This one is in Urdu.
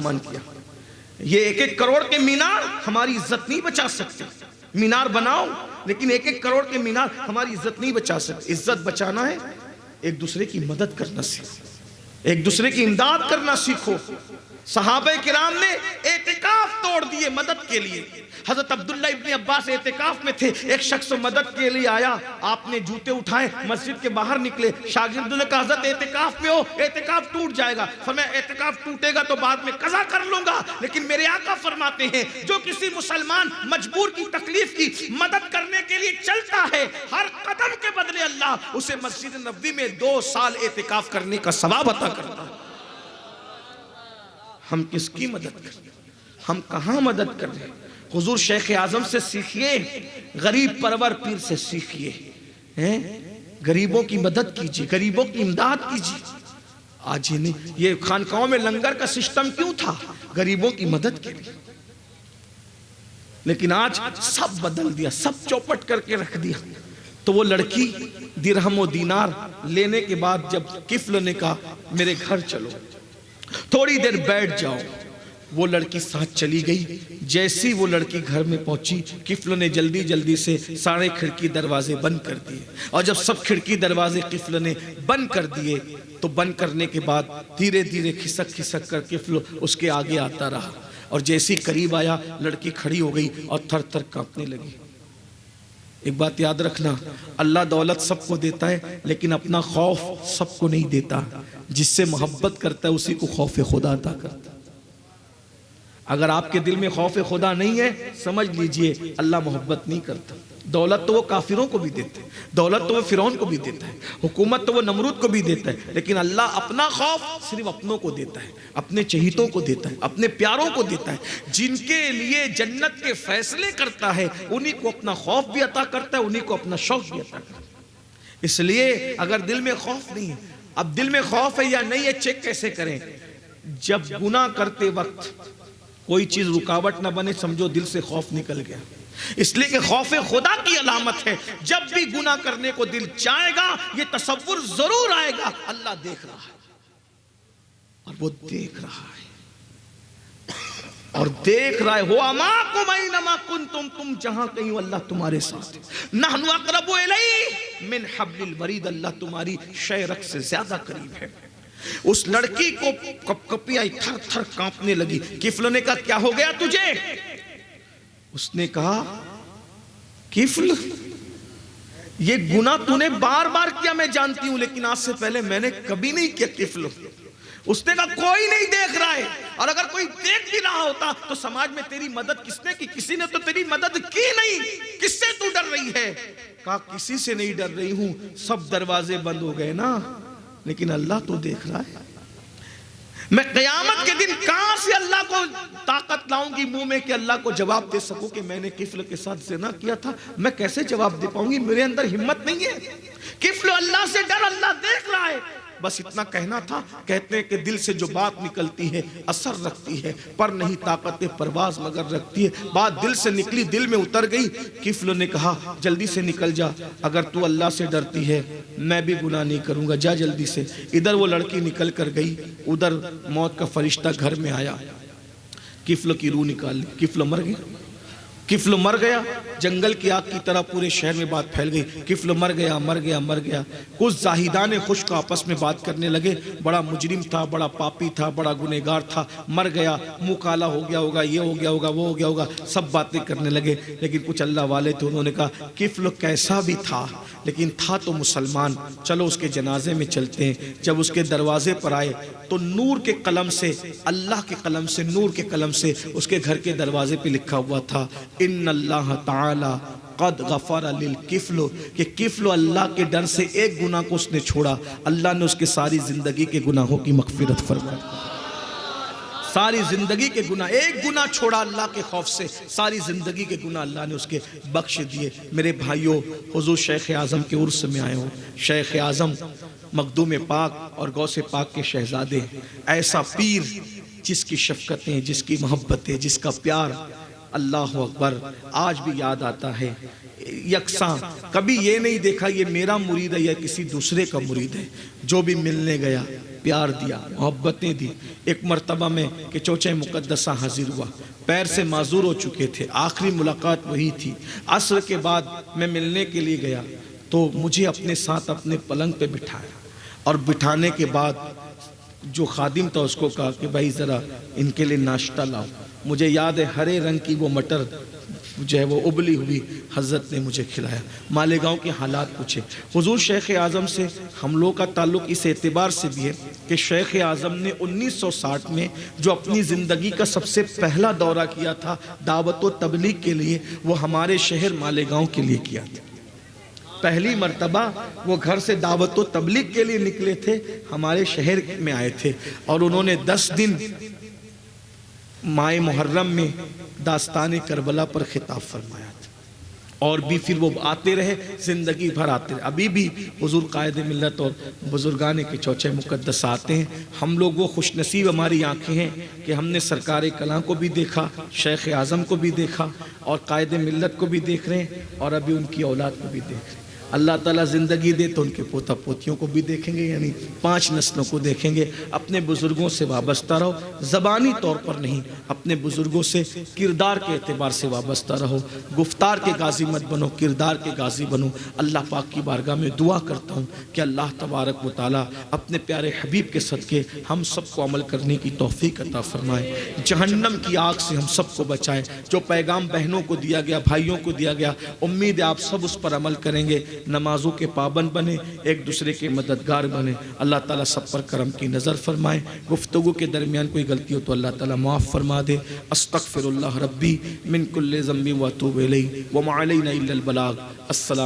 سامان کیا. یہ 1-1 کروڑ کے مینار ہماری عزت نہیں بچا سکتے. مینار بناؤ لیکن 1-1 کروڑ کے مینار ہماری عزت نہیں بچا سکتے. عزت بچانا ہے ایک دوسرے کی مدد کرنا سیکھو, ایک دوسرے کی امداد کرنا سیکھو. صحابہ کرام نے اعتکاف توڑ دیے مدد کے لیے. حضرت عبداللہ ابن عباس اعتکاف میں تھے, ایک شخص مدد کے لیے آیا, آپ نے جوتے اٹھائے, مسجد کے باہر نکلے. شاگردوں نے کہا حضرت اعتکاف میں ہو, اعتکاف ٹوٹ جائے گا. فرمایا اعتکاف ٹوٹے گا تو بعد میں قضا کر لوں گا, لیکن میرے آقا فرماتے ہیں جو کسی مسلمان مجبور کی تکلیف کی مدد کرنے کے لیے چلتا ہے, ہر قدم کے بدلے اللہ اسے مسجد نبوی میں 2 سال اعتکاف کرنے کا ثواب عطا کرتا ہے. ہم کس کی مدد کر رہے ہیں, ہم کہاں مدد کر رہے ہیں؟ حضور شیخ اعظم سے سیکھیے, غریب پرور پیر سے سیکھیے, غریبوں کی مدد کیجیے, غریبوں کی امداد کیجیے. آج یہ خانقاہوں میں لنگر کا سسٹم کیوں تھا؟ غریبوں کی مدد کے لیے. لیکن آج سب بدل دیا, سب چوپٹ کر کے رکھ دیا. تو وہ لڑکی درہم و دینار لینے کے بعد جب کفل نے کہا میرے گھر چلو, تھوڑی دیر بیٹھ جاؤ, وہ لڑکی ساتھ چلی گئی. جیسی وہ لڑکی گھر میں پہنچی, کفل نے جلدی جلدی سے سارے کھڑکی دروازے بند کر دیے. اور جب سب کھڑکی دروازے کفل نے بند کر دیے تو بند کرنے کے بعد دھیرے دھیرے کھسک کھسک کر کفل اس کے آگے آتا رہا. اور جیسی قریب آیا لڑکی کھڑی ہو گئی اور تھر تھر کانپنے لگی. ایک بات یاد رکھنا, اللہ دولت سب کو دیتا ہے لیکن اپنا خوف سب کو نہیں دیتا. جس سے محبت کرتا ہے اسی کو خوف خدا عطا کرتا ہے. اگر آپ کے دل میں خوف خدا نہیں ہے سمجھ لیجئے اللہ محبت نہیں کرتا. دولت تو وہ کافروں کو بھی دیتا ہے, دولت تو وہ فرعون کو بھی دیتا ہے, حکومت تو وہ نمرود کو بھی دیتا ہے, لیکن اللہ اپنا خوف صرف اپنوں کو دیتا ہے, اپنے چہیتوں کو دیتا ہے, اپنے پیاروں کو دیتا ہے. جن کے لیے جنت کے فیصلے کرتا ہے انہی کو اپنا خوف بھی عطا کرتا ہے, انہی کو اپنا شوق بھی عطا کرتا ہے. اس لیے اگر دل میں خوف نہیں ہے, اب دل میں خوف ہے یا نہیں ہے چیک کیسے کریں؟ جب گناہ کرتے وقت کوئی چیز رکاوٹ نہ بنے سمجھو دل سے خوف نکل گیا. اس لیے کہ خوف خدا کی علامت ہے, جب بھی گناہ کرنے کو دل چاہے گا یہ تصور ضرور آئے گا اللہ دیکھ رہا ہے, اور وہ دیکھ رہا ہے اور دیکھ رہا ہے. ہوا معکم اینما کنتم, تم جہاں کہیں ہو اللہ تمہارے ساتھ. نحن اقرب الیہ من حبل الورید, اللہ تمہاری شہ رگ سے زیادہ قریب ہے. اس لڑکی کو کپ کپی آئی, تھر تھر کانپنے لگی. کفل نے کہا کیا ہو گیا تجھے؟ اس نے کہا کفل یہ گناہ تو نے بار بار کیا میں جانتی ہوں, لیکن آج سے پہلے میں نے کبھی نہیں کیا کفل. اس نے کہا کوئی نہیں دیکھ رہا ہے, اور اگر کوئی دیکھ بھی رہا ہوتا تو سماج میں تیری مدد کس نے کی؟ کسی نے تو تیری مدد کی نہیں, کس سے تو ڈر رہی ہے؟ کہا کسی سے نہیں ڈر رہی ہوں, سب دروازے بند ہو گئے نا, لیکن اللہ تو دیکھ رہا ہے. میں قیامت کے دن کہاں سے اللہ کو طاقت لاؤں گی منہ میں کہ اللہ کو جواب دے سکوں کہ میں نے کفل کے ساتھ زنا کیا تھا؟ میں کیسے جواب دے پاؤں گی؟ میرے اندر ہمت نہیں ہے. کفل اللہ سے ڈر, اللہ دیکھ رہا ہے. بس اتنا کہنا تھا. کہتے ہیں کہ دل سے جو بات نکلتی ہے اثر رکھتی ہے, پر نہیں طاقت پرواز مگر رکھتی ہے. بات دل سے نکلی, دل میں اتر گئی. کفل نے کہا جلدی سے نکل جا, اگر تو اللہ سے ڈرتی ہے میں بھی گناہ نہیں کروں گا, جا جلدی سے. ادھر وہ لڑکی نکل کر گئی, ادھر موت کا فرشتہ گھر میں آیا, کفل کی روح نکال لی. کفل مر گیا. کفل مر گیا, جنگل کی آگ کی طرح پورے شہر میں بات پھیل گئی. کفل مر گیا, مر گیا, مر گیا. کچھ زاہدان خشک آپس میں بات کرنے لگے, بڑا مجرم تھا, بڑا پاپی تھا, بڑا گنہگار تھا, مر گیا, منہ کالا ہو گیا ہوگا, یہ ہو گیا ہوگا, وہ ہو گیا ہوگا, سب باتیں کرنے لگے. لیکن کچھ اللہ والے تھے, انہوں نے کہا کفل کیسا بھی تھا لیکن تھا تو مسلمان, چلو اس کے جنازے میں چلتے ہیں. جب اس کے دروازے پر آئے تو نور کے قلم سے, اللہ کے قلم سے, نور کے قلم سے اس کے گھر کے دروازے پہ لکھا ہوا تھا ان اللہ تعالی قد غفر للکفل, کہ کفل اللہ کے ڈر سے ایک گناہ کو اس نے چھوڑا, اللہ نے اس کے ساری زندگی کے گناہوں کی مغفرت فرمائی. ساری زندگی کے گناہ, ایک گناہ چھوڑا اللہ کے خوف سے, ساری زندگی کے گناہ اللہ نے اس کے بخش دیے. میرے بھائیوں, حضور شیخ اعظم کے عرس میں آئے ہو. شیخ اعظم مخدوم پاک اور غوث پاک کے شہزادے, ایسا پیر جس کی شفقتیں, جس کی محبتیں, جس کا پیار, اللہ اکبر, آج بھی یاد آتا ہے. یکساں کبھی یہ نہیں دیکھا یہ میرا مرید ہے یا کسی دوسرے کا مرید ہے. جو بھی ملنے گیا پیار دیا، محبتیں دی۔ ایک مرتبہ میں کہ چوچے مقدسہ حاضر ہوا، پیر سے معذور ہو چکے تھے، آخری ملاقات وہی تھی۔ عصر کے بعد میں ملنے کے لیے گیا تو مجھے اپنے ساتھ اپنے پلنگ پہ بٹھایا، اور بٹھانے کے بعد جو خادم تھا اس کو کہا کہ بھائی ذرا ان کے لیے ناشتہ لاؤ۔ مجھے یاد ہے ہرے رنگ کی وہ مٹر جو ہے وہ ابلی ہوئی حضرت نے مجھے کھلایا۔ مالیگاؤں کے حالات پوچھے۔ حضور شیخ اعظم سے ہم لوگ کا تعلق اس اعتبار سے بھی ہے کہ شیخ اعظم نے 1960 میں جو اپنی زندگی کا سب سے پہلا دورہ کیا تھا دعوت و تبلیغ کے لیے، وہ ہمارے شہر مالیگاؤں کے لیے کیا تھا۔ پہلی مرتبہ وہ گھر سے دعوت و تبلیغ کے لیے نکلے تھے، ہمارے شہر میں آئے تھے، اور انہوں نے 10 دن ماہ محرم میں داستان کربلا پر خطاب فرمایا تھا، اور بھی پھر وہ آتے رہے، زندگی بھر آتے رہے۔ ابھی بھی حضور قائد ملت اور بزرگان کے چوچے مقدس آتے ہیں۔ ہم لوگ وہ خوش نصیب ہماری آنکھیں ہیں کہ ہم نے سرکار کلاں کو بھی دیکھا، شیخ اعظم کو بھی دیکھا، اور قائد ملت کو بھی دیکھ رہے ہیں، اور ابھی ان کی اولاد کو بھی دیکھ رہے ہیں۔ اللہ تعالیٰ زندگی دے تو ان کے پوتا پوتیوں کو بھی دیکھیں گے، یعنی 5 نسلوں کو دیکھیں گے۔ اپنے بزرگوں سے وابستہ رہو، زبانی طور پر نہیں، اپنے بزرگوں سے کردار کے اعتبار سے وابستہ رہو۔ گفتار کے غازی مت بنو، کردار کے غازی بنو۔ اللہ پاک کی بارگاہ میں دعا کرتا ہوں کہ اللہ تبارک و تعالیٰ اپنے پیارے حبیب کے صدقے ہم سب کو عمل کرنے کی توفیق عطا فرمائے، جہنم کی آگ سے ہم سب کو بچائے۔ جو پیغام بہنوں کو دیا گیا، بھائیوں کو دیا گیا، امید ہے آپ سب اس پر عمل کریں گے، نمازوں کے پابند بنے، ایک دوسرے کے مددگار بنے۔ اللہ تعالیٰ سب پر کرم کی نظر فرمائے۔ گفتگو کے درمیان کوئی غلطی ہو تو اللہ تعالیٰ معاف فرما دے۔ استغفر اللہ ربی من کل ذنب و اتوب الیہ وما علینا الا البلاغ۔ السلام